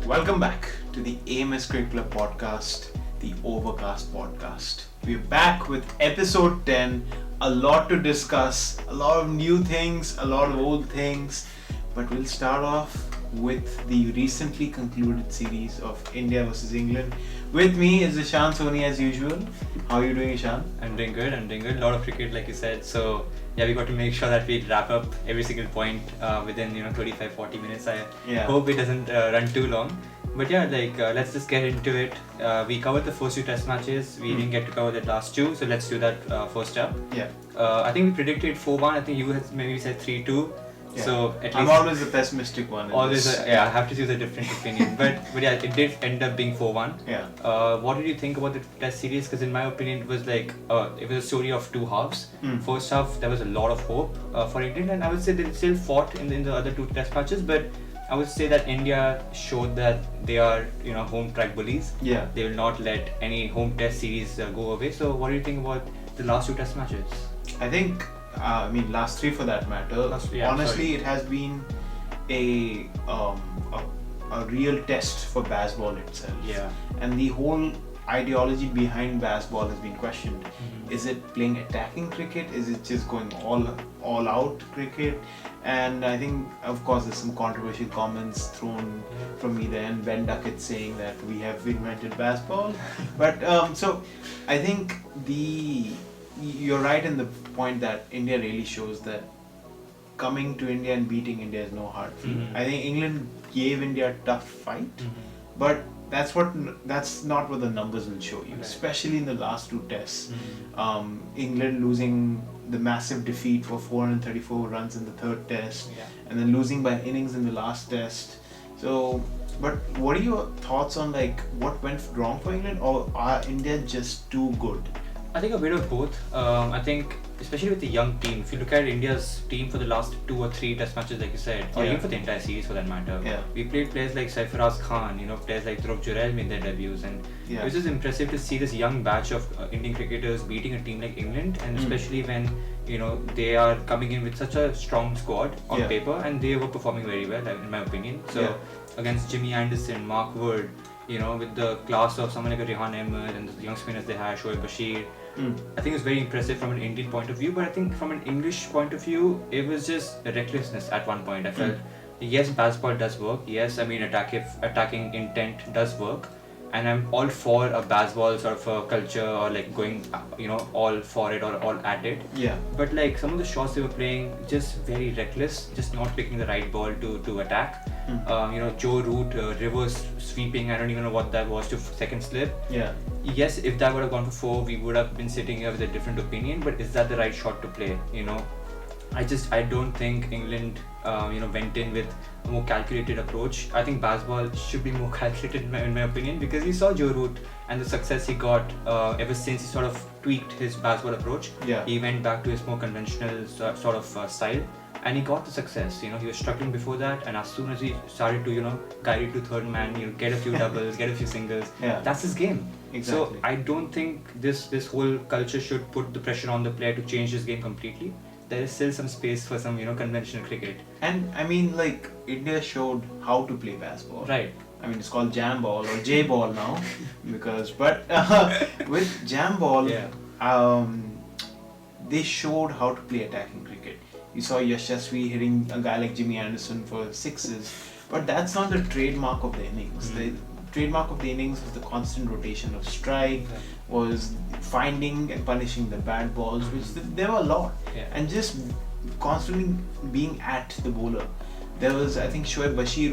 Welcome back to the AMS Cricket Club podcast, the Overcast podcast. We're back with episode 10. A lot to discuss, a lot of new things, a lot of old things. But we'll start off with the recently concluded series of India versus England. With me is Ishan Soni as usual. How are you doing, Ishan? I'm doing good. A lot of cricket, like you said. So yeah, we got to make sure that we wrap up every single point within 35-40 minutes. I hope it doesn't run too long. But yeah, let's just get into it. We covered the first two test matches. We didn't get to cover the last two, so let's do that first up. Yeah. I think we predicted 4-1. I think you had maybe said 3-2. Yeah. So at least I'm always the pessimistic one. I have to choose a different opinion. but yeah, it did end up being 4-1. Yeah. What did you think about the test series? Because in my opinion, it was a story of two halves. First half, there was a lot of hope for England, and I would say they still fought in the other two test matches, but I would say that India showed that they are home track bullies. Yeah. They will not let any home test series go away. So what do you think about the last two test matches? I think last three for that matter. Honestly, it has been a real test for baseball itself. Yeah. And the whole ideology behind baseball has been questioned. Is it playing attacking cricket? Is it just going all out cricket? And I think, of course, there's some controversial comments thrown from either end. Ben Duckett saying that we have invented baseball. But so I think you're right in the point that India really shows that coming to India and beating India is no hard feat. I think England gave India a tough fight, but that's not what the numbers will show you, especially in the last two tests. England losing the massive defeat for 434 runs in the third test, and then losing by innings in the last test. So, but what are your thoughts on what went wrong for England, or are India just too good? I think a bit of both. I think especially with the young team, if you look at India's team for the last 2 or 3 test matches, like you said, or even for the entire series for that matter, we played players like Sarfaraz Khan, players like Dhruv Jurel made their debuts, and it was just impressive to see this young batch of Indian cricketers beating a team like England, and especially when they are coming in with such a strong squad on paper, and they were performing very well, in my opinion. So against Jimmy Anderson, Mark Wood, with the class of someone like a Rehan Ahmed and the young spinners they had, Shoaib Bashir, I think it was very impressive from an Indian point of view, but I think from an English point of view, it was just a recklessness at one point. I felt, yes, baseball does work. Yes, attacking intent does work, and I'm all for a baseball sort of a culture, or going, all for it or all at it. Yeah. But some of the shots they were playing, just very reckless, just not picking the right ball to attack. Joe Root reverse sweeping, I don't even know what that was, to second slip. Yeah. Yes, if that would have gone for 4, we would have been sitting here with a different opinion, but is that the right shot to play? I don't think England went in with a more calculated approach. I think baseball should be more calculated in my opinion, because you saw Joe Root and the success he got ever since he sort of tweaked his baseball approach. He went back to his more conventional sort of style, and he got the success. He was struggling before that, and as soon as he started to guide it to third man, get a few doubles, get a few singles, that's his game. Exactly. So I don't think this whole culture should put the pressure on the player to change his game completely. There is still some space for some conventional cricket. And India showed how to play baseball. Right. It's called jam ball or J ball now, with jam ball, they showed how to play attacking cricket. You saw Yashasvi hitting a guy like Jimmy Anderson for 6s, but that's not the trademark of the innings. The trademark of the innings was the constant rotation of strike, was finding and punishing the bad balls, which there were a lot, and just constantly being at the bowler. There was, I think, Shoaib Bashir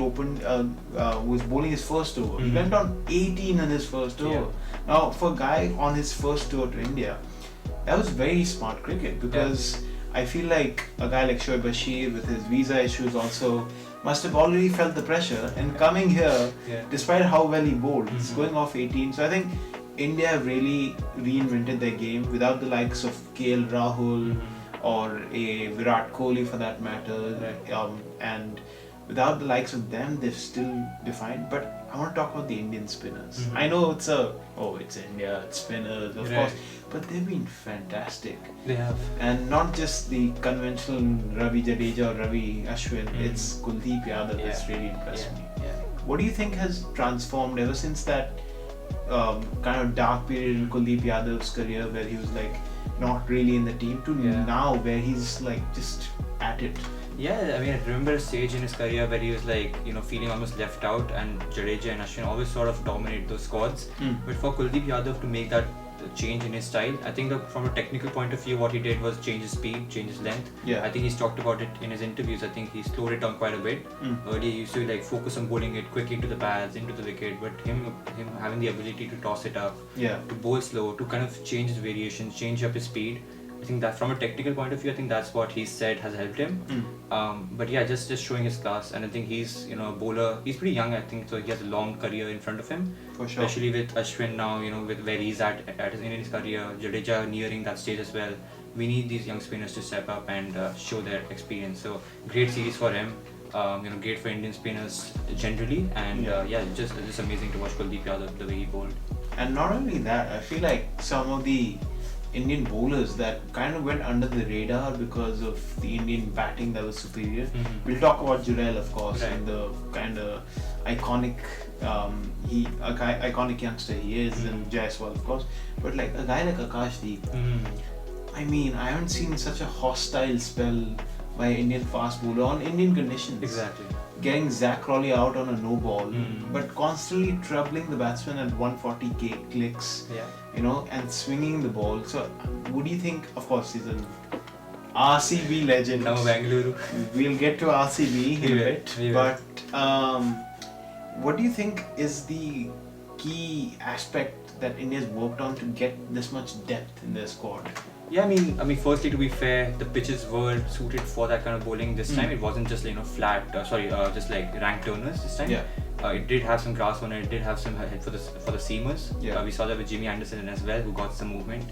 was bowling his first over. He went on 18 in his first over. Now, for a guy on his first tour to India, that was very smart cricket, because I feel like a guy like Shoaib Bashir with his visa issues also must have already felt the pressure, and coming here, despite how well he bowled, he's going off 18. So I think India have really reinvented their game without the likes of KL Rahul or a Virat Kohli for that matter, and without the likes of them, they've still defined. But I want to talk about the Indian spinners. I know it's India, it's spinners, of course, but they've been fantastic. They have. And not just the conventional Ravi Jadeja or Ravi Ashwin, it's Kuldeep Yadav that's really impressed me. What do you think has transformed ever since that kind of dark period in Kuldeep Yadav's career where he was like not really in the team to now where he's like just at it? Yeah, I mean, I remember a stage in his career where he was like, feeling almost left out, and Jadeja and Ashwin always sort of dominate those squads. But for Kuldeep Yadav to make that change in his style, I think that from a technical point of view, what he did was change his speed, change his length. Yeah. I think he's talked about it in his interviews. I think he slowed it down quite a bit. Earlier, he used to like focus on bowling it quickly into the pads, into the wicket, but him having the ability to toss it up, to bowl slow, to kind of change his variations, change up his speed. I think that from a technical point of view, I think that's what he said has helped him. But yeah, just showing his class, and I think he's a bowler. He's pretty young, I think, so he has a long career in front of him. For sure. Especially with Ashwin now, with where he's at in his career, Jadeja nearing that stage as well. We need these young spinners to step up and show their experience. So great series for him. Great for Indian spinners generally, and just amazing to watch Kuldeep Yadav the way he bowled. And not only that, I feel like some of the Indian bowlers that kind of went under the radar because of the Indian batting that was superior. We'll talk about Jurel, of course, and the kind of iconic iconic youngster he is, and Jaiswal, of course. But like a guy like Akashdeep, I mean, I haven't seen such a hostile spell by an Indian fast bowler on Indian conditions. Exactly. Getting Zach Crawley out on a no ball, but constantly troubling the batsman at 140 clicks, and swinging the ball. So, what do you think? Of course, he's an RCB legend. Now Bengaluru. We'll get to RCB in a bit, but what do you think is the key aspect that India's worked on to get this much depth in their squad? Yeah, I mean, firstly, to be fair, the pitches were suited for that kind of bowling this time. It wasn't just flat, just like rank turners this time. Yeah. It did have some grass on it. It did have some head for the seamers. Yeah. We saw that with Jimmy Anderson as well, who got some movement.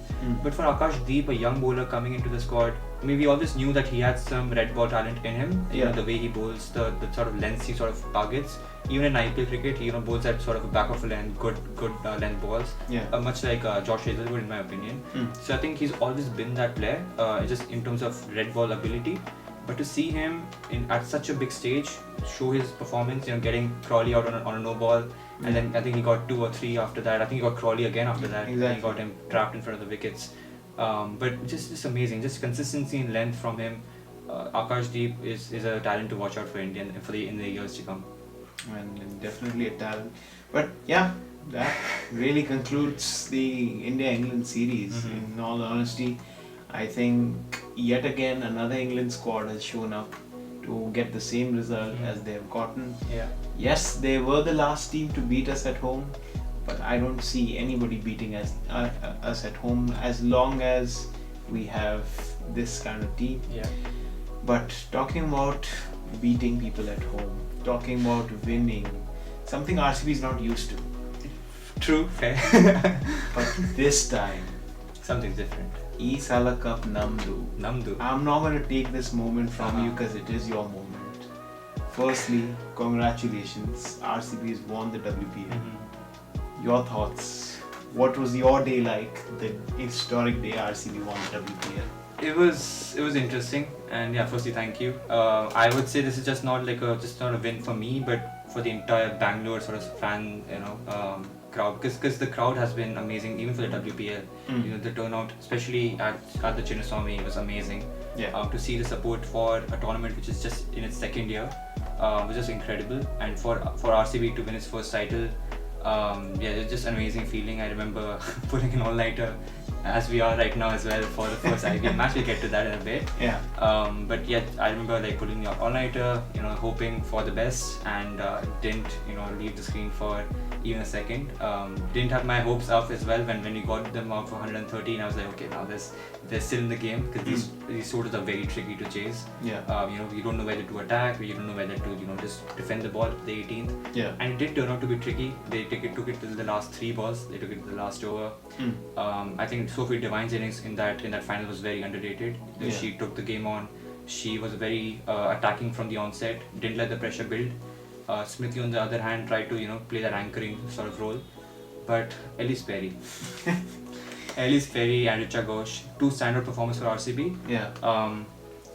But for Akashdeep, a young bowler coming into the squad, I mean, we always knew that he had some red ball talent in him. The way he bowls, the sort of lengths he sort of targets. Even in IPL cricket, he bowls at sort of a back of a length, good length balls. Much like Josh Hazlewood, in my opinion. So I think he's always been that player, just in terms of red ball ability. But to see him at such a big stage, show his performance, getting Crawley out on a no ball, and then I think he got 2 or 3 after that. I think he got Crawley again after that. Exactly. He got him trapped in front of the wickets. But just amazing, just consistency in length from him. Akashdeep is a talent to watch out for India in the years to come. And definitely a talent. But yeah, that really concludes the India-England series. In all honesty, I think yet again another England squad has shown up to get the same result as they have gotten. Yes, they were the last team to beat us at home, but I don't see anybody beating us at home as long as we have this kind of team. But talking about beating people at home, talking about winning, something RCB is not used to. True, fair. But this time, something's different. Esala Cup Namdu. I'm not going to take this moment from you because it is your moment. Firstly, congratulations. RCB has won the WPL. Your thoughts? What was your day like? The historic day RCB won the WPL. It was interesting, and firstly thank you. I would say this is just not a win for me, but for the entire Bangalore sort of fan crowd, because the crowd has been amazing even for the WPL. The turnout, especially at the Chinnaswamy, was amazing. To see the support for a tournament which is just in its second year was just incredible, and for RCB to win its first title, it's just an amazing feeling. I remember putting an all-nighter, as we are right now as well, for the first IPL match. We'll get to that in a bit. But I remember putting the all-nighter, hoping for the best, and didn't leave the screen for even a second. Didn't have my hopes up as well when we got them out for 113. I was like, okay, now they're still in the game, because these totals are very tricky to chase. You don't know whether to attack, or you don't know whether to just defend the ball to the 18th. And it did turn out to be tricky. They took it to the last 3 balls. They took it to the last over. I think Sophie Devine's innings in that final was very underrated. She took the game on. She was very attacking from the onset. Didn't let the pressure build. Smriti, on the other hand, tried to play that anchoring sort of role. But Ellis Perry and Richa Ghosh, 2 standout performances for RCB.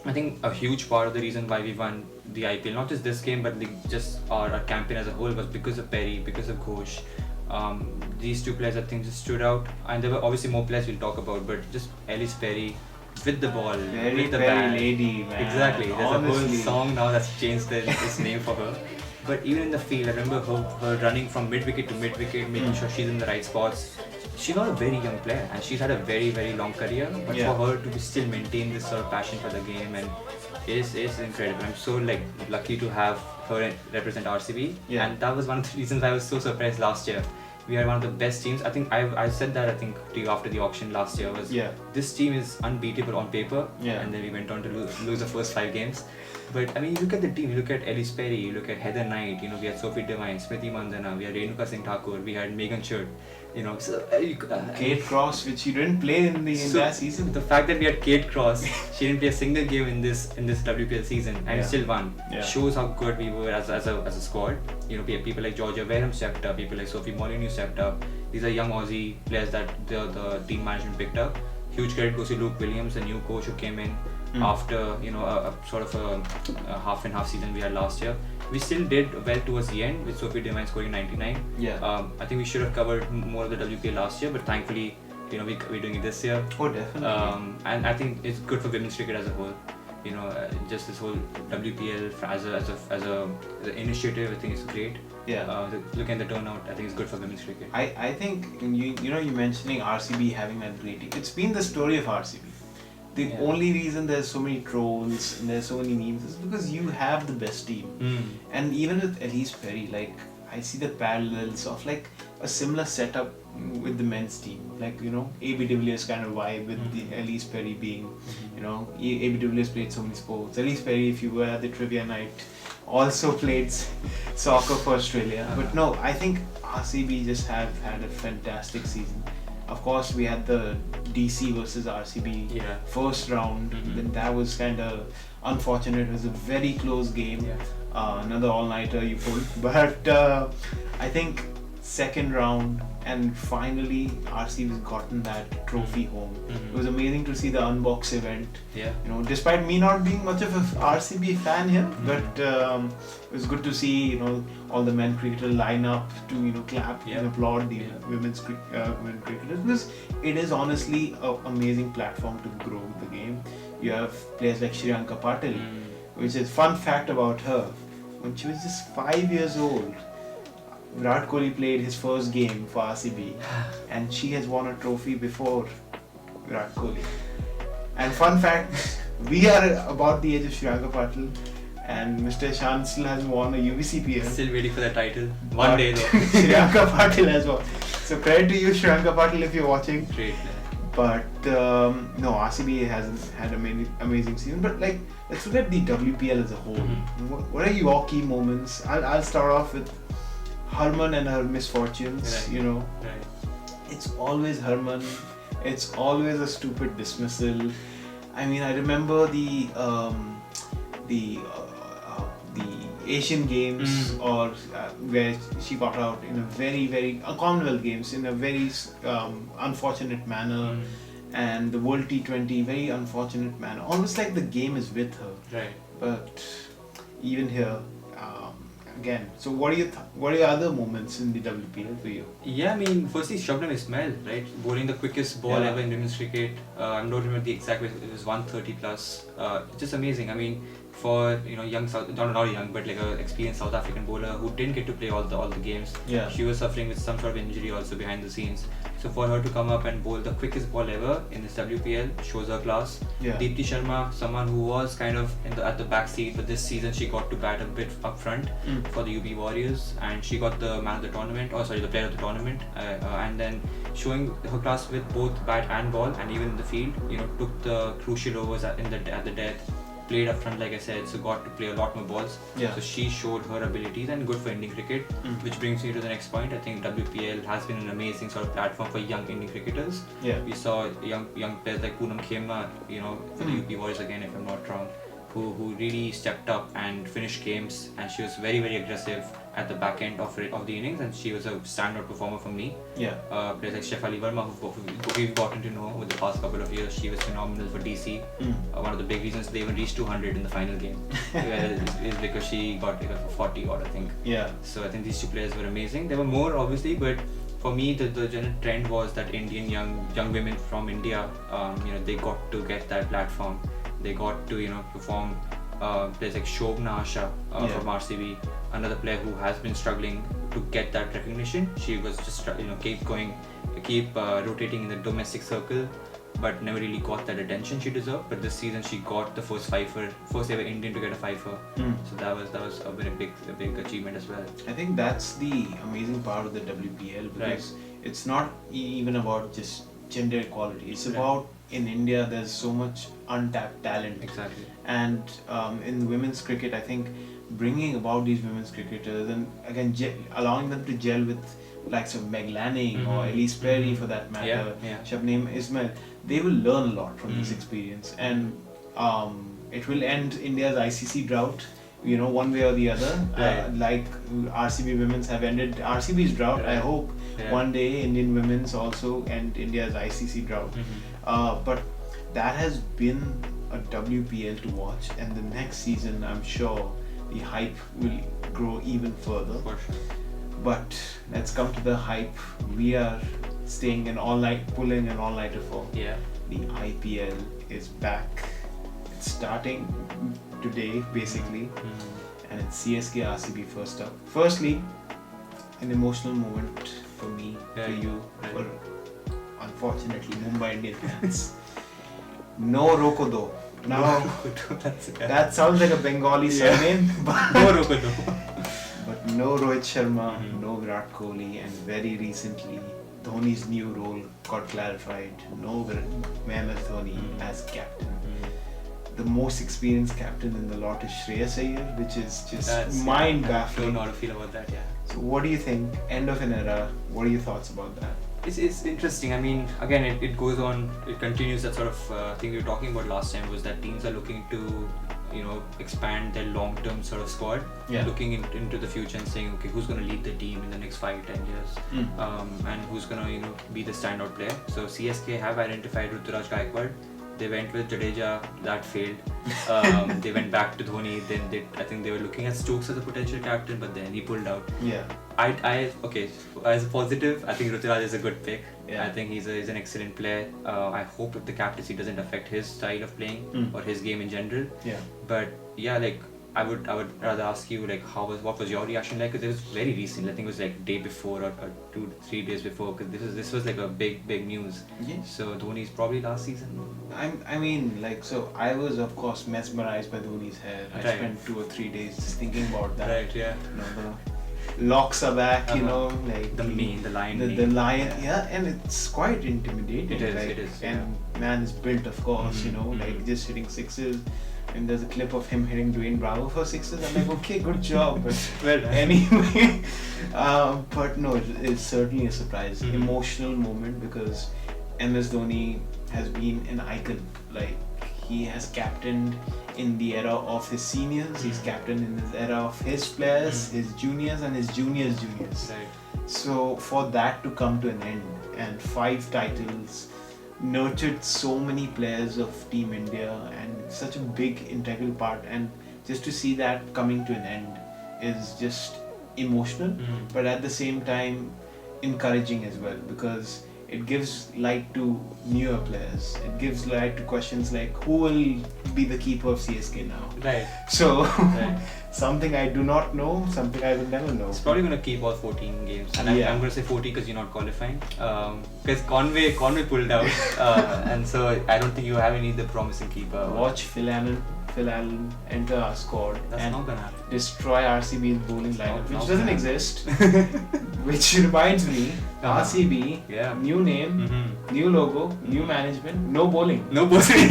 I think a huge part of the reason why we won the IPL, not just this game, but just our campaign as a whole, was because of Perry, because of Ghosh. These two players I think just stood out, and there were obviously more players we'll talk about, but just Ellis Perry with the ball, with the bat. Lady, man. Exactly. There's a whole song now that's changed its name for her. But even in the field, I remember her running from mid-wicket to mid-wicket, making sure she's in the right spots. She's not a very young player, and she's had a very, very long career. But for her to still maintain this sort of passion for the game, and is incredible. I'm so lucky to have her represent RCB, and that was one of the reasons I was so surprised last year. We had one of the best teams. I think I said that to you after the auction last year was this team is unbeatable on paper, and then we went on to lose the first 5 games. But I mean, you look at the team. You look at Ellis Perry. You look at Heather Knight. You know, we had Sophie Devine, Smriti Mandhana. We had Renuka Singh Thakur. We had Megan Churd. You know, so Kate Cross, which she didn't play in that season. The fact that we had Kate Cross, she didn't play a single game in this WPL season, and still won. Shows how good we were as a squad. You know, people like Georgia Wareham stepped up. People like Sophie Molyneux stepped up. These are young Aussie players that the team management picked up. Huge credit goes to Luke Williams, a new coach who came in after a sort of a half and half season we had last year. We still did well towards the end with Sophie Devine scoring 99. I think we should have covered more of the WPL last year, but thankfully, you know, we're doing it this year. Oh, definitely. And I think it's good for women's cricket as a whole. You know, just this whole WPL as an initiative, I think it's great. Looking at the turnout, I think it's good for women's cricket. I think you mentioning RCB having that great team. It's been the story of RCB. The only reason there's so many trolls and there's so many memes is because you have the best team. And even with Ellis Perry, I see the parallels of a similar setup with the men's team. AB de Villiers kind of vibe with the Ellis Perry being, AB de Villiers played so many sports. Ellis Perry, if you were at the trivia night, also played soccer for Australia. But no, I think RCB just had a fantastic season. Of course, we had the DC versus RCB first round. Then that was kind of unfortunate. It was a very close game. Another all-nighter you pulled. But I think second round, and finally RCB has gotten that trophy home. It was amazing to see the unbox event. Despite me not being much of a RCB fan here, but it was good to see all the men cricketers line up to clap and applaud the women's cricketers, because it is honestly an amazing platform to grow the game. You have players like Shriyanka Patil, which is fun fact about her. When she was just 5 years old, Virat Kohli played his first game for RCB, and she has won a trophy before Virat Kohli. And fun fact, we are about the age of Shriyanka Patil, and Mr. Ishan still hasn't won a UVCPL. Still waiting for the title. One day though. Shriyanka Patil has won. So credit to you, Shriyanka Patil, if you're watching. Great. But no, RCB hasn't had an amazing season. But let's look at the WPL as a whole. What are your key moments? I'll start off with Harman and her misfortunes. It's always Harman. It's always a stupid dismissal. I mean, I remember the Asian Games or where she got out in a very, very Commonwealth Games in a very unfortunate manner, and the World T20 very unfortunate manner. Almost like the game is with her. Right. But even here, again. So what are your other moments in the WPL for you? Yeah, I mean, firstly, Shabnam Ismail, right? Bowling the quickest ball ever in women's cricket. I don't remember the exact, it was 130 plus. Just amazing. I mean, for young not young, but like an experienced South African bowler who didn't get to play all the games. She was suffering with some sort of injury also behind the scenes. So for her to come up and bowl the quickest ball ever in this WPL shows her class. Deepti Sharma, someone who was kind of at the back seat, but this season she got to bat a bit up front for the UB Warriors, and she got the man of the tournament, the player of the tournament, and then showing her class with both bat and ball, and even in the field, took the crucial overs at the death. Played up front, like I said, so got to play a lot more balls. So she showed her abilities, and good for Indian cricket. Which brings me to the next point. I think WPL has been an amazing sort of platform for young Indian cricketers. We saw young players like Poonam Khema, for the UP Warriors again, if I'm not wrong, who really stepped up and finished games, and she was very very aggressive at the back end of the innings, and she was a standout performer for me. Yeah. Players like Shefali Verma, who we've gotten to know over the past couple of years, she was phenomenal for DC. One of the big reasons they even reached 200 in the final game is because she got like a 40 odd, I think. Yeah. So I think these two players were amazing. There were more obviously, but for me the general trend was that Indian young women from India, they got to get that platform. They got to perform. Players like Shobna Asha from RCB, another player who has been struggling to get that recognition. She was just keep rotating in the domestic circle, but never really got that attention she deserved. But this season she got the first ever Indian to get a fifer. So that was a very big achievement as well. I think that's the amazing part of the WPL, because it's not even about just gender equality. It's about, in India there's so much untapped talent. Exactly. And in women's cricket, I think bringing about these women's cricketers and again allowing them to gel with likes of Meg Lanning or Elise Perry for that matter, Shabnam Ismail, they will learn a lot from this experience, and it will end India's ICC drought, one way or the other. Like RCB women's have ended RCB's drought. I hope one day Indian women's also end India's ICC drought. But that has been a WPL to watch, and the next season I'm sure the hype will grow even further. For sure. But let's come to the hype. We are pulling an all-nighter for. Yeah. The IPL is back. It's starting today basically, and it's CSK RCB first up. Firstly, an emotional moment for me, for you, for unfortunately Mumbai Indian fans. No Rokodo. Now that sounds like a Bengali surname, but no Rokodo. But no Rohit Sharma, no Virat Kohli, and very recently Dhoni's new role got clarified. No MS Dhoni as captain. The most experienced captain in the lot is Shreyas Iyer, which is just mind-baffling. I don't know how to feel about that. So what do you think? End of an era. What are your thoughts about that? It's interesting. I mean, again, it goes on. It continues that sort of thing we were talking about last time, was that teams are looking to expand their long-term sort of squad, looking into the future and saying, okay, who's going to lead the team in the next 5-10 years, and who's going to be the standout player. So CSK have identified Ruturaj Gaikwad. They went with Jadeja, that failed. They went back to Dhoni. Then I think they were looking at Stokes as a potential captain, but then he pulled out. Yeah. Okay, as a positive, I think Ruturaj is a good pick. Yeah. I think he's an excellent player. I hope that the captaincy doesn't affect his style of playing or his game in general. Yeah. But yeah, like I would rather ask you, like, what was your reaction like? Because it was very recent. I think it was like day before or 2 to 3 days before. Because this was like a big news. Yes. So Dhoni's probably last season. So I was of course mesmerized by Dhoni's hair. I spent 2 or 3 days just thinking about that. Right. Yeah. The locks are back. Like the lion. The lion. Yeah, and it's quite intimidating. It is. And man is built, of course. Like just hitting sixes. And there's a clip of him hitting Dwayne Bravo for sixes. I'm like, okay, good job. But anyway, but no, it's certainly a surprise, emotional moment, because MS Dhoni has been an icon. Like, he has captained in the era of his seniors. He's captained in the era of his players, his juniors, and his juniors. Right. So for that to come to an end, and 5 titles, nurtured so many players of Team India, and such a big integral part, and just to see that coming to an end is just emotional, but at the same time encouraging as well, because it gives light to newer players. It gives light to questions like, who will be the keeper of CSK now? Right. So something I do not know, something I will never know. It's probably going to keep all 14 games, and I'm going to say 40 because you're not qualifying. Because Conway pulled out, and so I don't think you have any other promising keeper. Watch Phil Allen enter our squad and destroy RCB's bowling lineup, which doesn't exist. Which reminds me, RCB, new name, new logo, new management, no bowling. No bowling.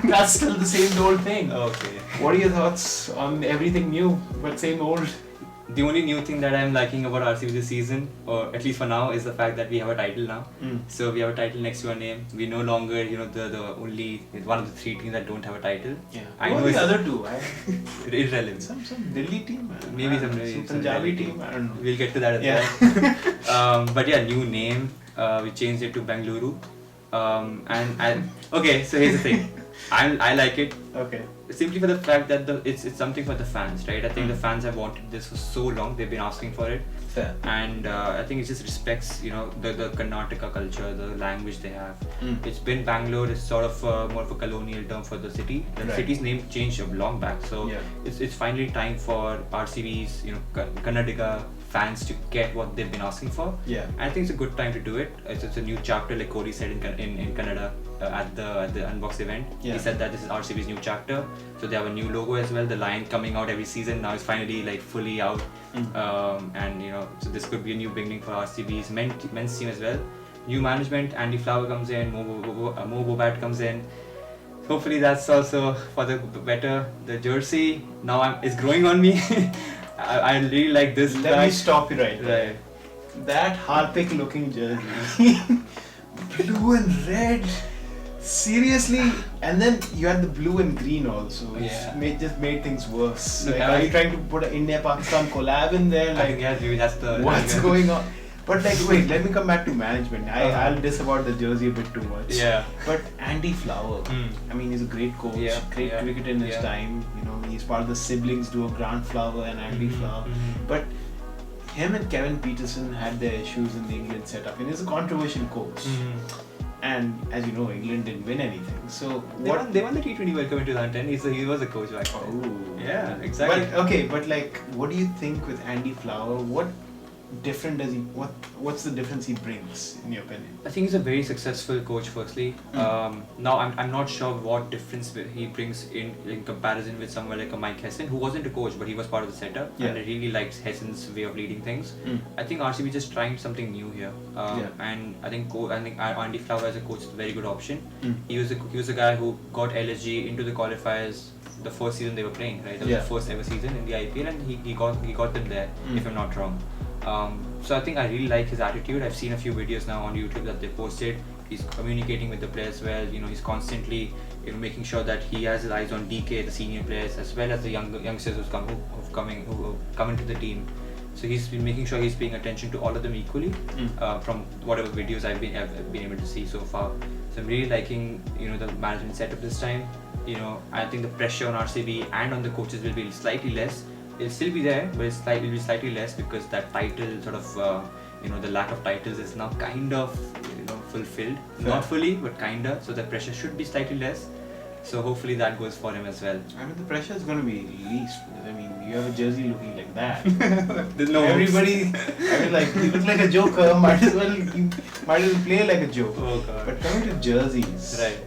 That's still the same old thing. Okay. What are your thoughts on everything new but same old? The only new thing that I'm liking about RCB this season, or at least for now, is the fact that we have a title now. So we have a title next to our name. We no longer, the only one of the 3 teams that don't have a title. Yeah. I Who know are the other 2? Irrelevant. Some Delhi team. Maybe some Punjabi team. I don't know. We'll get to that as well. But yeah, new name. We changed it to Bengaluru. Okay, so here's the thing. I like it. Okay. Simply for the fact that it's something for the fans, right? I think the fans have wanted this for so long. They've been asking for it. Fair. And I think it just respects, the Karnataka culture, the language they have. It's been Bangalore. It's sort of more of a colonial term for the city. The city's name changed long back. So it's finally time for RCB's, Karnataka fans to get what they've been asking for. Yeah. And I think it's a good time to do it. It's a new chapter, like Cody said in Kannada at the Unbox event. Yeah. He said that this is RCB's new chapter. So they have a new logo as well. The line coming out every season now is finally like fully out. And so this could be a new beginning for RCB's men's team as well. New management. Andy Flower comes in. Mo Bobat comes in. Hopefully that's also for the better. The jersey now is growing on me. I really like this. Let me stop you right there. That Harpic looking jersey, blue and red. Seriously, and then you had the blue and green also. Just made things worse. Look, are you trying to put an India-Pakistan collab in there? I think maybe that's the. What's going on? But wait, let me come back to management. I'll diss about the jersey a bit too much. Yeah. But Andy Flower, I mean, he's a great coach, great cricketer in his time. He's part of the siblings duo Grant Flower and Andy Flower. But him and Kevin Peterson had their issues in the England setup, and he's a controversial coach. And as you know, England didn't win anything. So they won the T20 World Cup in 2010. He was a coach back then. Yeah, exactly. But what do you think with Andy Flower? What different does he? What's the difference he brings in your opinion? I think he's a very successful coach. Firstly, now I'm not sure what difference he brings in comparison with someone like a Mike Hesson, who wasn't a coach but he was part of the setup, and I really liked Hesson's way of leading things. I think RCB just trying something new here, and I think Andy Flower as a coach is a very good option. He was a guy who got LSG into the qualifiers the first season they were playing, right? That was the first ever season in the IPL, and he got them there, if I'm not wrong. So I think I really like his attitude. I've seen a few videos now on YouTube that they posted. He's communicating with the players well. He's constantly making sure that he has his eyes on DK, the senior players, as well as the youngsters who've come into the team. So he's been making sure he's paying attention to all of them equally, from whatever videos I've been able to see so far. So I'm really liking the management setup this time. I think the pressure on RCB and on the coaches will be slightly less. It'll still be there, but it will be slightly less because that title sort of, the lack of titles is now kind of, fulfilled. Fair. Not fully, but kinda. So the pressure should be slightly less. So hopefully that goes for him as well. I mean, the pressure is going to be least because you have a jersey looking like that. There's no everybody. You look like a joker. Might as well play like a joke. Oh God. But coming to jerseys, right?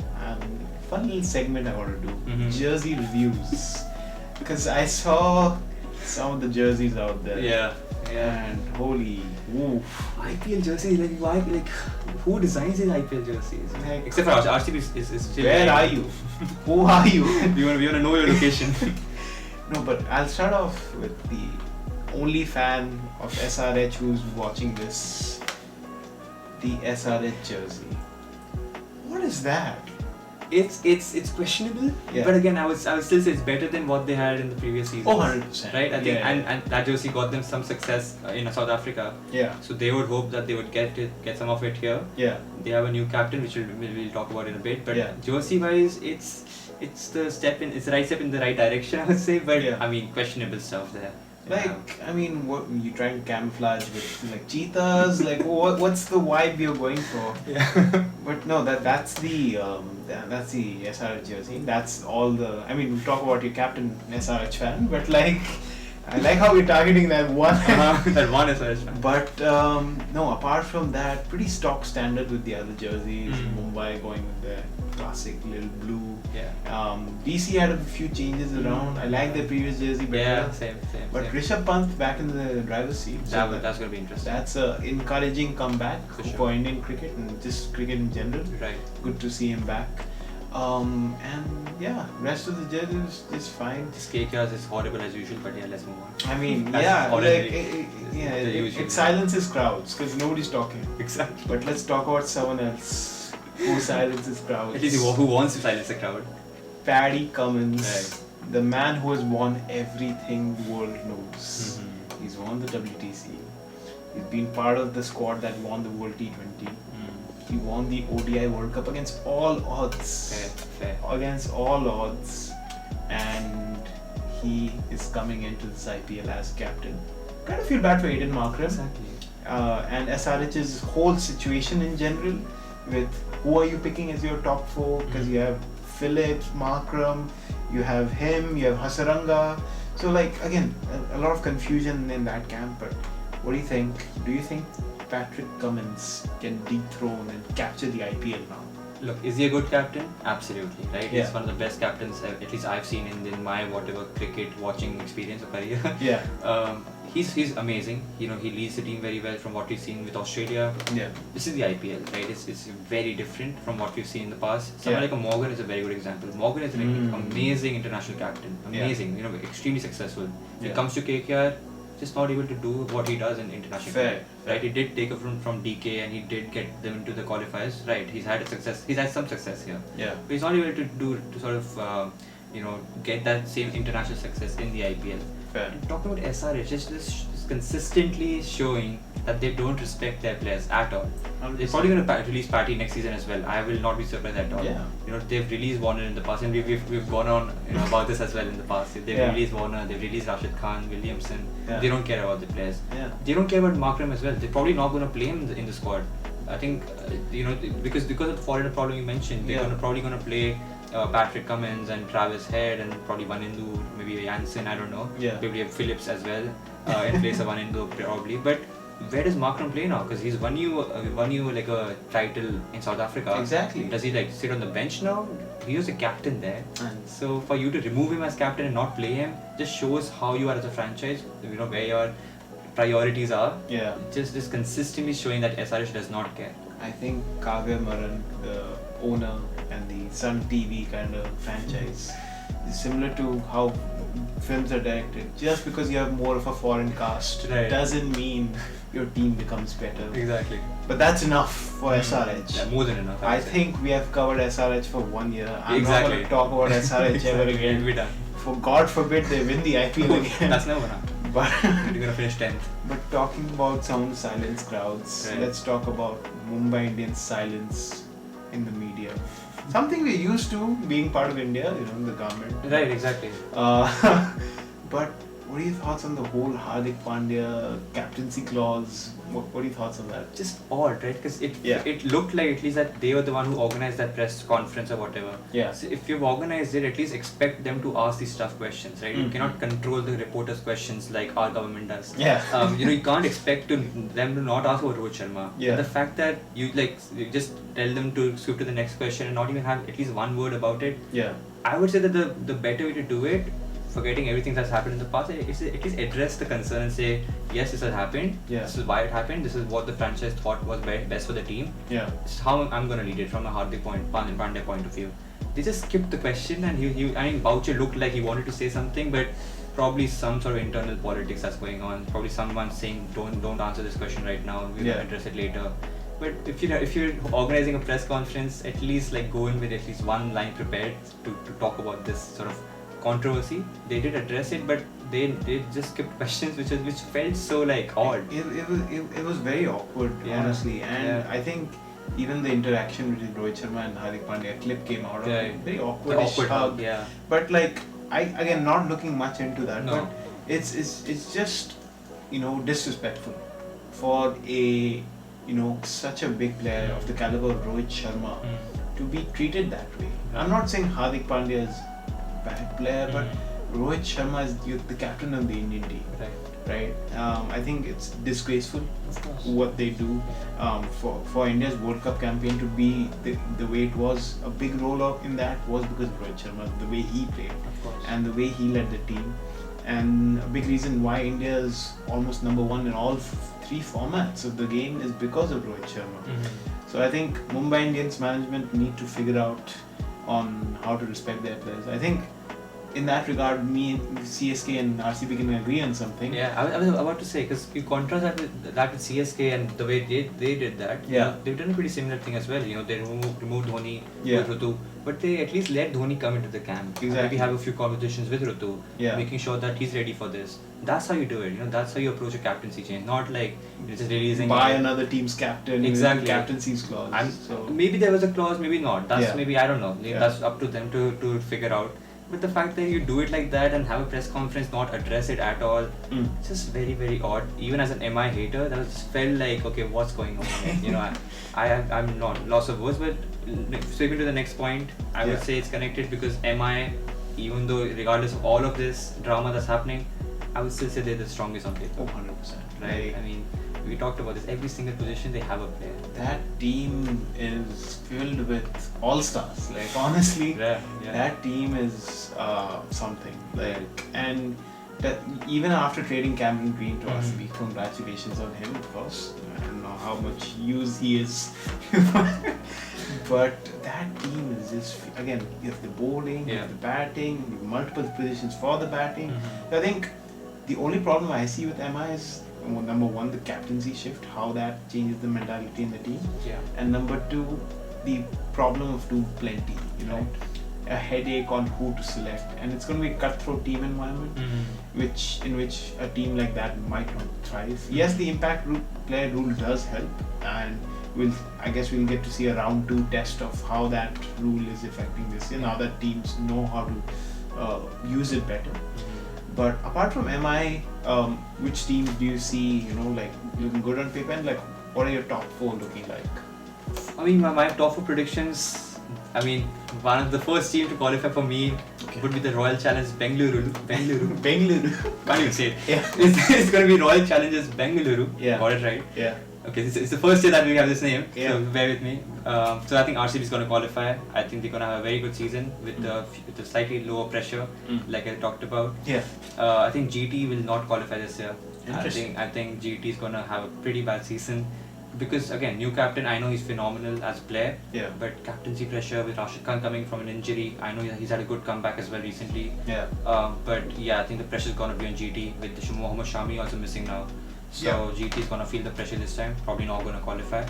Fun little segment I want to do. Jersey reviews, because I saw some of the jerseys out there. Yeah. And holy woof. IPL jerseys, who designs these IPL jerseys? Except for RCB is still. Where are you? Who are you? we want to know your location. No, but I'll start off with the only fan of SRH who's watching this. The SRH jersey. What is that? It's questionable, but again I would still say it's better than what they had in the previous season. 100%. Right? I think and that jersey got them some success in South Africa. Yeah. So they would hope that they would get some of it here. Yeah. They have a new captain, which we'll talk about in a bit. But jersey wise, it's the right step in the right direction, I would say. But questionable stuff there. What you trying to camouflage with cheetahs? What's the vibe you're going for? Yeah. But no, that's the SRH jersey. That's all the. We'll talk about your captain, SRH fan, but I like how we're targeting that one. That one SRH fan. But no, apart from that, pretty stock standard with the other jerseys. Mumbai going with the classic little blue. Yeah. DC had a few changes around. I like the previous jersey better. Yeah, same. But Rishabh Pant back in the driver's seat. That's going to be interesting. That's a encouraging comeback for sure. Indian cricket and just cricket in general. Right. Good to see him back. And yeah, rest of the jet is fine. This KKR is horrible as usual, but yeah, let's move on. I mean, That's yeah, already it silences crowds because nobody's talking. Exactly. But let's talk about someone else who silences crowds. At least who wants to silence the crowd. Paddy Cummins, the man who has won everything the world knows. Mm-hmm. He's won the WTC. He's been part of the squad that won the World T20. He won the ODI World Cup against all odds. Fair. Against all odds. And he is coming into this IPL as captain. Kind of feel bad for Aiden Markram. Exactly. And SRH's whole situation in general with who are you picking as your top four? Because you have Phillips, Markram, you have him, you have Hasaranga. So like again, a lot of confusion in that camp. But what do you think? Do you think Patrick Cummins can dethrone and capture the IPL now? Look, is he a good captain? Absolutely, right? Yeah. He's one of the best captains, at least I've seen in my whatever cricket watching experience or career. Yeah. He's amazing. You know, he leads the team very well from what we've seen with Australia. Yeah. This is the IPL, right? It's very different from what we've seen in the past. Someone like a Morgan is a very good example. Morgan is an amazing international captain. Amazing, you know, extremely successful. When it comes to KKR, just not able to do what he does in international cricket. Right? He did take over from DK and he did get them into the qualifiers. Right? He's had some success here. Yeah. But he's not able to sort of get that same international success in the IPL. Fair. And talking about SRH, just consistently showing that they don't respect their players at all. They're probably going to release Patty next season as well. I will not be surprised at all. Yeah. You know, they've released Warner in the past, and we've gone on about this as well in the past. They've released Warner, they've released Rashid Khan, Williamson. Yeah. They don't care about the players. Yeah. They don't care about Markram as well. They're probably not going to play him in the squad. I think because of the foreigner problem you mentioned, they're probably going to play Patrick Cummins and Travis Head and probably Vanindu, maybe Jansen, I don't know. Yeah. Maybe have Phillips as well in place of Vanindu probably. But where does Markram play now? Because he's won you like a title in South Africa. Exactly. Does he like sit on the bench now? He was a captain there. And So for you to remove him as captain and not play him just shows how you are as a franchise. You know where your priorities are. yeah. Just consistently showing that SRH does not care. I think Kavya Maran, the owner and the Sun TV kind of franchise, is similar to how films are directed. Just because you have more of a foreign cast doesn't mean your team becomes better. Exactly. But that's enough for SRH. Yeah, more than enough. I think we have covered SRH for 1 year. I'm not Exactly. going to talk about SRH ever It'll again. be done. For God forbid they win the IPL again. That's never gonna happen. But You're gonna finish 10th. But talking about sound silence crowds, Right. let's talk about Mumbai Indians' silence in the media. Something we're used to being part of India, the government. Right, exactly. But what are your thoughts on the whole Hardik Pandya captaincy clause? What are your thoughts on that? Just odd, right? Because it looked like at least that they were the one who organized that press conference or whatever. Yeah. So if you've organized it, at least expect them to ask these tough questions, right? You cannot control the reporters' questions like our government does. Yeah. You can't expect them to not ask about Rohit Sharma. Yeah. And the fact that you just tell them to skip to the next question and not even have at least one word about it. Yeah. I would say that the better way to do it, forgetting everything that's happened in the past, is at least address the concern and say, yes, this has happened, this is why it happened, this is what the franchise thought was best for the team, this is how I'm going to lead it from a Hardik Pandya point of view. They just skipped the question and I mean, Boucher looked like he wanted to say something, but probably some sort of internal politics that's going on, probably someone saying, don't answer this question right now, we'll address it later. But if you're organizing a press conference, at least go in with at least one line prepared to talk about this sort of controversy. They did address it, but they just skipped questions which felt so odd. It was very awkward, honestly, and I think even the interaction between Rohit Sharma and Hardik Pandya clip came out of it. Very awkward hug. Yeah. But I again not looking much into that, No. but it's just disrespectful for a such a big player of the caliber of Rohit Sharma to be treated that way. I'm not saying Hardik Pandya is a bad player, but Rohit Sharma is the captain of the Indian team. Right? I think it's disgraceful what they do for India's World Cup campaign to be the way it was. A big role in that was because of Rohit Sharma, the way he played and the way he led the team. And a big reason why India is almost number one in all three formats of the game is because of Rohit Sharma. So I think Mumbai Indians management need to figure out, on how to respect their players. I think in that regard, CSK and RCB can agree on something. Yeah, I was about to say, because you contrast that with CSK and the way they did that. Yeah. They've done a pretty similar thing as well. They removed Dhoni Yeah. with Rutu, but they at least let Dhoni come into the camp. Exactly. Maybe have a few conversations with Rutu, Yeah. making sure that he's ready for this. That's how you do it. That's how you approach a captaincy change. Not like just releasing. Buy another team's captain. Exactly. With captaincy's clause. So maybe there was a clause, maybe not. That's maybe, I don't know. Yeah. That's up to them to figure out. But the fact that you do it like that and have a press conference, not address it at all, it's just very, very odd. Even as an MI hater, that just felt like, okay, what's going on here? I'm not loss of words, but sweeping to the next point, I would say it's connected because MI, even though regardless of all of this drama that's happening, I would still say they're the strongest on paper. 100%. Right? I mean, we talked about this. Every single position they have a player. That team is filled with all-stars. Like honestly, that team is something. And that even after trading Cameron Green to RCB, congratulations on him, of course. I don't know how much use he is, but that team is just, again, you have the bowling, you have the batting, you have multiple positions for the batting. So I think the only problem I see with MI is, number one, the captaincy shift, how that changes the mentality in the team. Yeah. And number two, the problem of too plenty, a headache on who to select. And it's going to be a cutthroat team environment, in which a team like that might not thrive. Yes, the impact player rule does help, and I guess we'll get to see a round 2 test of how that rule is affecting this year, now that teams know how to use it better. But apart from MI, which teams do you see, looking good on paper, and what are your top 4 looking like? I mean, my top 4 predictions. I mean, one of the first team to qualify for me would be the Royal Challenge Bengaluru. Can't even say it. Yeah. It's going to be Royal Challengers Bengaluru. Yeah. Got it right. Yeah. Okay, it's the first year that we have this name, Yeah. so bear with me. So I think RCB is going to qualify. I think they're going to have a very good season with the slightly lower pressure, like I talked about. Yeah. I think GT will not qualify this year. Interesting. I think GT is going to have a pretty bad season because, again, new captain. I know he's phenomenal as a player. Yeah. But captaincy pressure with Rashid Khan coming from an injury. I know he's had a good comeback as well recently. Yeah. But yeah, I think the pressure is going to be on GT with Mohammad Shami also missing now. So GT is going to feel the pressure this time, probably not going to qualify.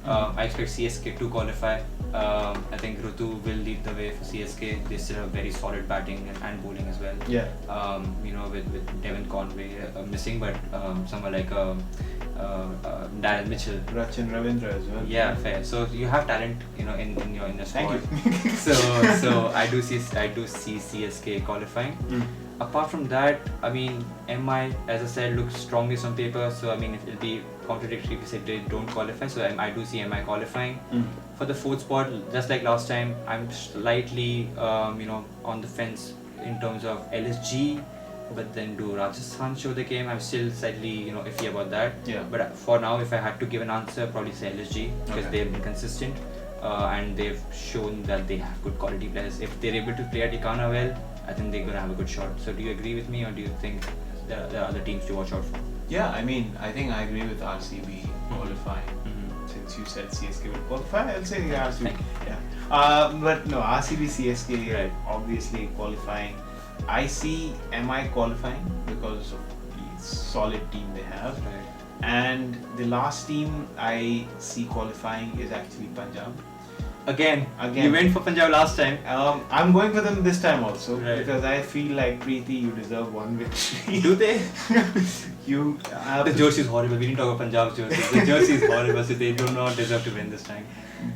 I expect CSK to qualify. I think Rutu will lead the way for CSK. They still have very solid batting and bowling as well. Yeah. With Devon Conway missing, but someone like Darren Mitchell. Rachin Ravindra as well. Yeah, fair. So you have talent, in your squad. Thank you. so I do see CSK qualifying. Apart from that, I mean, MI, as I said, looks strongest on paper. So I mean, it'll be contradictory if we say they don't qualify. So I do see MI qualifying. For the 4th spot, just like last time, I'm slightly, on the fence in terms of LSG. But then do Rajasthan show the game? I'm still slightly, iffy about that. Yeah. But for now, if I had to give an answer, probably say LSG because they've been consistent. And they've shown that they have good quality players. If they're able to play at Ikana well, I think they're going to have a good shot. So do you agree with me, or do you think there are other teams to watch out for? Yeah, I mean, I think I agree with RCB qualifying. Since you said CSK will qualify, I'll say RCB. Yeah. But no, RCB, CSK, obviously qualifying. I see MI qualifying because of the solid team they have. Right. And the last team I see qualifying is actually Punjab. Again. You went for Punjab last time. I'm going for them this time also because I feel like Preeti, you deserve one victory. Do they? The jersey is horrible. We didn't talk about Punjab's jersey. The jersey is horrible, so they do not deserve to win this time.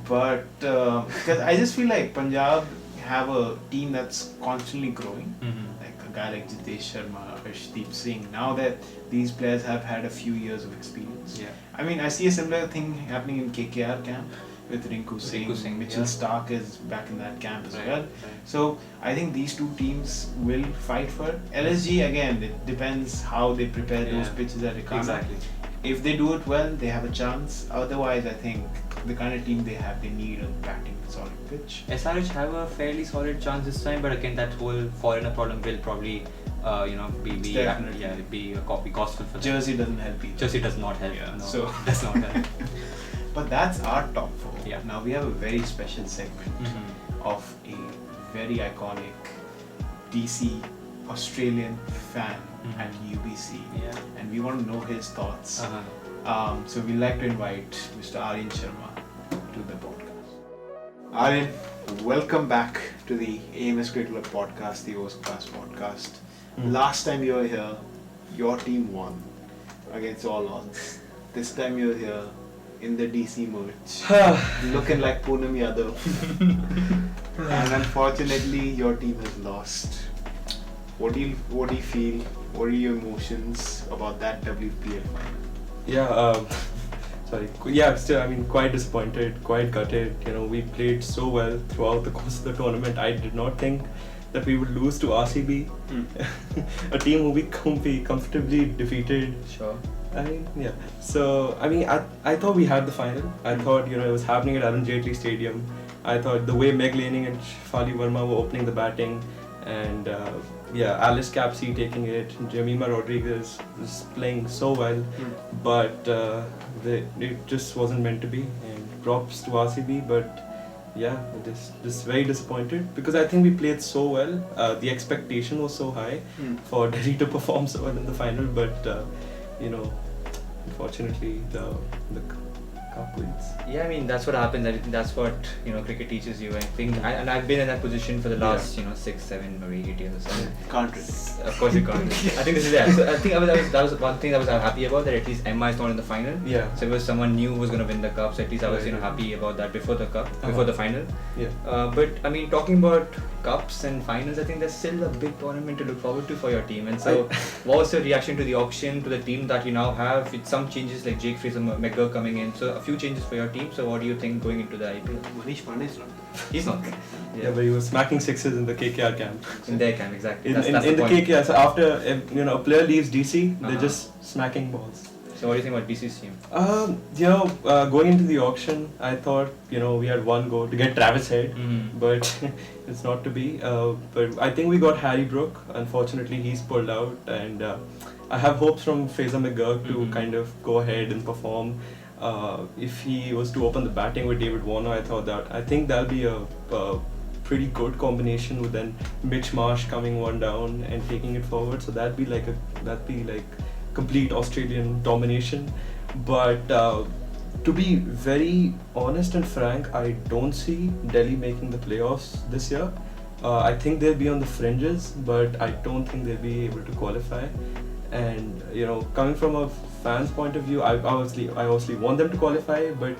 But because I just feel like Punjab have a team that's constantly growing. Like a guy like Jitesh Sharma, Arshdeep Singh. Now that these players have had a few years of experience. Yeah. I mean, I see a similar thing happening in KKR camp with Rinku Singh. Mitchell Stark is back in that camp as well. Right. So I think these two teams will fight for LSG. Again, it depends how they prepare those pitches at Ikana. Exactly. If they do it well, they have a chance. Otherwise, I think the kind of team they have, they need a batting solid pitch. SRH have a fairly solid chance this time, but again, that whole foreigner problem will probably, be costful for them. Jersey doesn't help either. Jersey does not help. Yeah, no, so does not help. But that's our top 4. Yeah. Now we have a very special segment of a very iconic DC Australian fan at UBC, and we want to know his thoughts. So we'd like to invite Mr. Aryan Sharma to the podcast. Aryan, welcome back to the AMS Cricket Club podcast, the Overcast podcast. Last time you were here, your team won against all odds. This time you're here in the DC merch, looking like Poonam Yadav. And unfortunately, your team has lost. What do you feel? What are your emotions about that WPL final? Still, I mean, quite disappointed, quite gutted. You know, we played so well throughout the course of the tournament. I did not think that we would lose to RCB, a team whom we comfortably defeated. Sure. So, I thought we had the final. I thought, it was happening at Arun Jaitley Stadium. I thought the way Meg Lanning and Shefali Verma were opening the batting, and Alice Capsey taking it, Jemima Rodriguez was playing so well, but it just wasn't meant to be. And props to RCB, but just very disappointed because I think we played so well. The expectation was so high for Delhi to perform so well in the final, but unfortunately the cup wins. Yeah, I mean that's what happens. I think that's what cricket teaches you. I think, and I've been in that position for the last 6, 7, or 8 years or so. Can't relate. Of course you can't. I think this is it. So I think that was one thing I was happy about, that at least Emma is not in the final. Yeah. So it was someone new who was going to win the cup. So at least I was happy about that before the cup, before the final. Yeah. But I mean, talking about cups and finals, I think there's still a big tournament to look forward to for your team. And so, what was your reaction to the auction, to the team that you now have, with some changes like Jake Fraser-McGurk coming in? So a few changes for your team. So what do you think going into the IPL? Manish Pandey is not. He's not. Yeah, but he was smacking sixes in the KKR camp. In their camp, exactly. That's in the the point. KKR, so after a player leaves DC, they're just smacking balls. So what do you think about BC's team? Going into the auction, I thought we had one goal to get Travis Head, but it's not to be. But I think we got Harry Brook. Unfortunately, he's pulled out, and I have hopes from Fraser-McGurk to kind of go ahead and perform. If he was to open the batting with David Warner, I think that'll be a pretty good combination with then Mitch Marsh coming one down and taking it forward. So that'd be like complete Australian domination. But to be very honest and frank, I don't see Delhi making the playoffs this year. I think they'll be on the fringes, but I don't think they'll be able to qualify. And coming from a fan's point of view, I obviously want them to qualify, but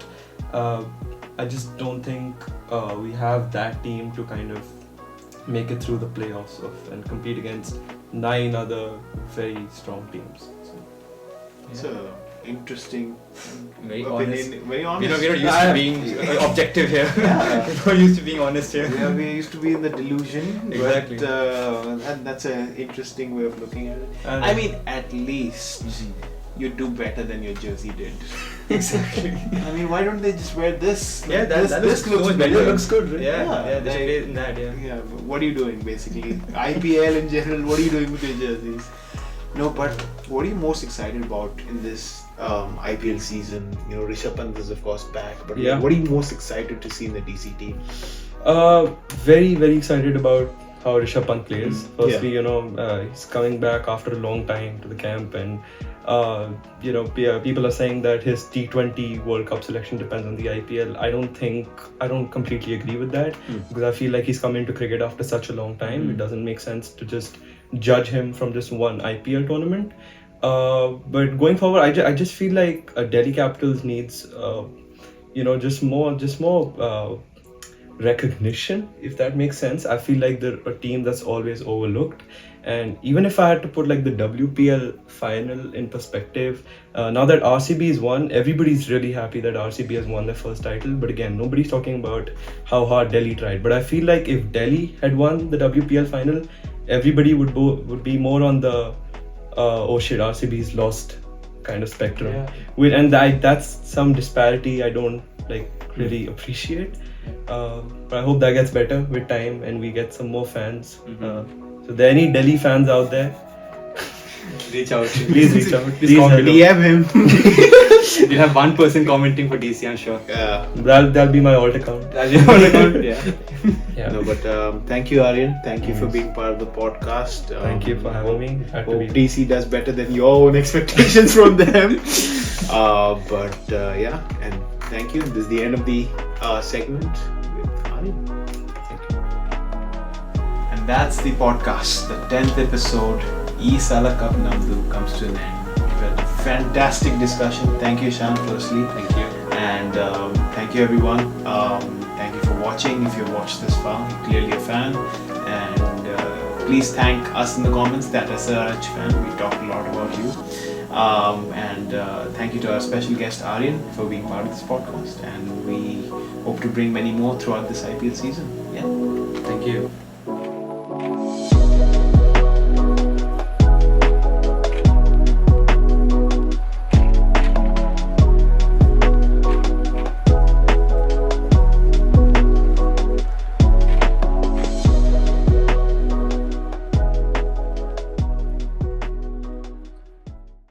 I just don't think we have that team to kind of make it through the playoffs and compete against 9 other very strong teams. It's an interesting Very opinion. honest. Very honest. We're not used to being objective here. We're not used to being honest here. Yeah, we used to be in the delusion. Exactly. But that's an interesting way of looking at it. And I mean, at least you do better than your jersey did. Exactly. I mean, why don't they just wear this? Yeah, that this looks so much better. it looks good, right? Yeah, they should play in that. Yeah. Yeah, but what are you doing basically? IPL in general, what are you doing with your jerseys? No, but what are you most excited about in this IPL season? Rishabh Pant is of course back, but what are you most excited to see in the DC team? Very, very excited about how Rishabh Pant plays. Firstly, he's coming back after a long time to the camp, and people are saying that his T20 World Cup selection depends on the IPL. I don't completely agree with that, because I feel like he's come into cricket after such a long time. It doesn't make sense to just judge him from just one IPL tournament. But going forward, I just feel like Delhi Capitals needs just more recognition, if that makes sense. I feel like they're a team that's always overlooked. And even if I had to put like the WPL final in perspective, now that RCB has won, everybody's really happy that RCB has won their first title. But again, nobody's talking about how hard Delhi tried. But I feel like if Delhi had won the WPL final, everybody would be more on the RCB's lost kind of spectrum. And that's some disparity I don't really appreciate. But I hope that gets better with time and we get some more fans. So there are any Delhi fans out there? Reach out. Please reach out. Please comment below. DM him. We'll have one person commenting for DC, I'm sure. Yeah. That'll be my alt account. That's your own account. Yeah. Yeah. No, but thank you, Aryan. Thank you for being part of the podcast. Thank you for having me. Glad to Hope be here. DC does better than your own expectations from them. Yeah, and thank you. This is the end of the segment with Aryan. And that's the podcast. The 10th episode, E Sala Cup Namdu, comes to an end. We had a fantastic discussion. Thank you, Shan, firstly. Thank you. And thank you, everyone. Thank you for watching. If you've watched this far, you're clearly a fan. And please thank us in the comments that as a SRH fan. We talk a lot about you. Thank you to our special guest Aryan for being part of this podcast. And we hope to bring many more throughout this IPL season. Yeah. Thank you.